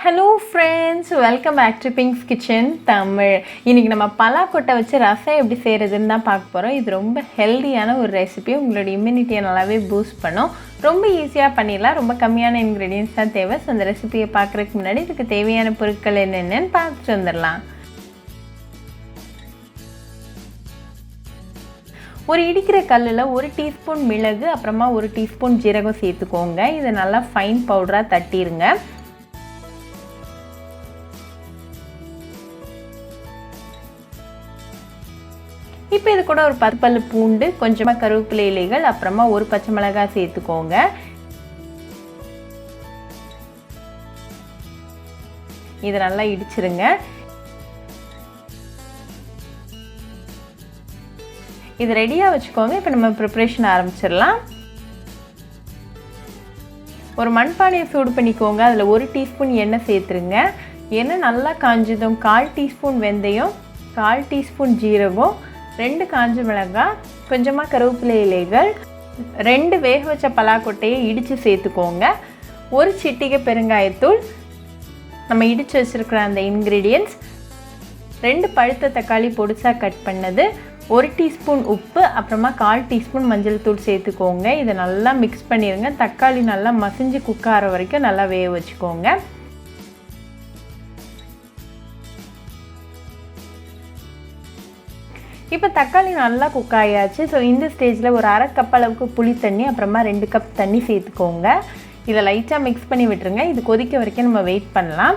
Hello friends, welcome back to Pink's Kitchen Tamil. இன்னைக்கு நம்ம பலாக்கொட்டை வச்சு ரசம் எப்படி செய்யறதுன்னு தான் பார்க்க போறோம். இது ரொம்ப ஹெல்தியான ஒரு ரெசிபி. உங்களோட இம்யூனிட்டியை நல்லாவே பூஸ்ட் பண்ணும். ரொம்ப ஈஸியா பண்ணிடலாம். ரொம்ப கம்மியான இன்கிரிடியன்ட்ஸ் தான் தேவை. சோ இந்த ரெசிபியை பார்க்கறதுக்கு முன்னாடி இதுக்கு தேவையான பொருட்கள் என்னென்னன்னு பார்த்துட்டு வந்துடலாம். ஒரு இடிக்கிற கல்லில் 1 டீஸ்பூன் மிளகு அப்புறமா 1 டீஸ்பூன் ஜீரகம் சேர்த்துக்கோங்க. இதை நல்லா ஃபைன் பவுடராக தட்டிடுங்க. இப்போ இது கூட ஒரு 10 பல்லு பூண்டு, கொஞ்சமாக கருவேப்பிலை இலைகள், அப்புறமா ஒரு பச்சை மிளகாய் சேர்த்துக்கோங்க. இதை நல்லா இடிச்சிருங்க. இது ரெடியாக வச்சுக்கோங்க. இப்போ நம்ம ப்ரிப்ரேஷன் ஆரம்பிச்சிடலாம். ஒரு மண்பானையை சூடு பண்ணிக்கோங்க. அதில் 1 டீஸ்பூன் எண்ணெய் சேர்த்துருங்க. எண்ணெய் நல்லா காஞ்சதும் 1/4 டீஸ்பூன் வெந்தயம், 1/4 டீஸ்பூன் ஜீரகம், 2 காஞ்ச மிளகாய், கொஞ்சமாக கருவேப்பிலை இலைகள், 2 வேக வச்ச பலாக்கொட்டையை இடித்து சேர்த்துக்கோங்க. 1 சிட்டிகை பெருங்காயத்தூள், நம்ம இடித்து வச்சுருக்கிற அந்த இன்க்ரீடியன்ட்ஸ், 2 பழுத்த தக்காளி பொடிசாக கட் பண்ணது, 1 டீஸ்பூன் உப்பு, அப்புறமா 1/4 டீஸ்பூன் மஞ்சள் தூள் சேர்த்துக்கோங்க. இதை நல்லா மிக்ஸ் பண்ணிடுங்க. தக்காளி நல்லா மசிஞ்சு குக் ஆகிற வரைக்கும் நல்லா வேக வச்சுக்கோங்க. இப்போ தக்காளி நல்லா குக் ஆகியாச்சு. ஸோ இந்த ஸ்டேஜில் ஒரு 1/2 கப் அளவுக்கு புளி தண்ணி, அப்புறமா 2 கப் தண்ணி சேர்த்துக்கோங்க. இதை லைட்டாக மிக்ஸ் பண்ணி விட்டுருங்க. இது கொதிக்க வரைக்கும் நம்ம வெயிட் பண்ணலாம்.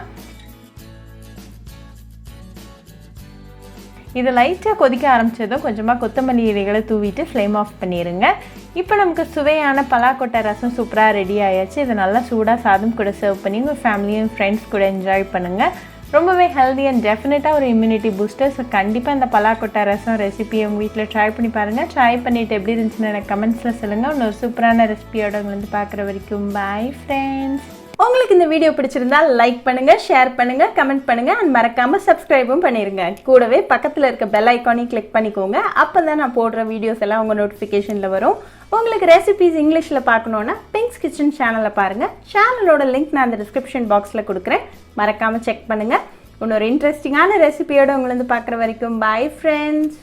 இது லைட்டாக கொதிக்க ஆரம்பித்ததும் கொஞ்சமாக கொத்தமல்லி இலைகளை தூவிட்டு ஃப்ளேம் ஆஃப் பண்ணிடுங்க. இப்போ நமக்கு சுவையான பலாக்கொட்டை ரசம் சூப்பராக ரெடி ஆயாச்சு. இதை நல்லா சூடாக சாதம் கூட சர்வ் பண்ணி உங்கள் ஃபேமிலியும் ஃப்ரெண்ட்ஸ் கூட என்ஜாய் பண்ணுங்கள். ரொம்பவே ஹெல்தி அண்ட் டெஃபினட்டாக ஒரு இம்யூனிட்டி பூஸ்டர். ஸோ கண்டிப்பாக இந்த பலாக்கொட்டை ரசம் ரெசிபியை உங்கள் வீட்டில் ட்ரை பண்ணி பாருங்கள். ட்ரை பண்ணிவிட்டு எப்படி இருந்துச்சுன்னு எனக்கு கமெண்ட்ஸில் சொல்லுங்கள். இன்னொரு சூப்பரான ரெசிபியோட உங்களை பார்க்குற வரைக்கும் பாய் ஃப்ரெண்ட்ஸ். உங்களுக்கு இந்த வீடியோ பிடிச்சிருந்தா லைக் பண்ணுங்கள், ஷேர் பண்ணுங்கள், கமெண்ட் பண்ணுங்கள் அண்ட் மறக்காமல் சப்ஸ்கிரைபும் பண்ணிடுங்க. கூடவே பக்கத்தில் இருக்க பெல் ஐக்கானையும் கிளிக் பண்ணிக்கோங்க. அப்போ தான் நான் போடுற வீடியோஸ் எல்லாம் உங்கள் நோட்டிஃபிகேஷனில் வரும். உங்களுக்கு ரெசிபிஸ் இங்கிலீஷில் பார்க்கணுன்னா பிங்க்ஸ் கிச்சன் சேனலை பாருங்கள். சேனலோட லிங்க் நான் அந்த டிஸ்கிரிப்ஷன் பாக்ஸில் கொடுக்குறேன். மறக்காமல் செக் பண்ணுங்கள். இன்னொரு இன்ட்ரெஸ்டிங்கான ரெசிபியோடு உங்களை பார்க்குற வரைக்கும் பாய் ஃப்ரெண்ட்ஸ்.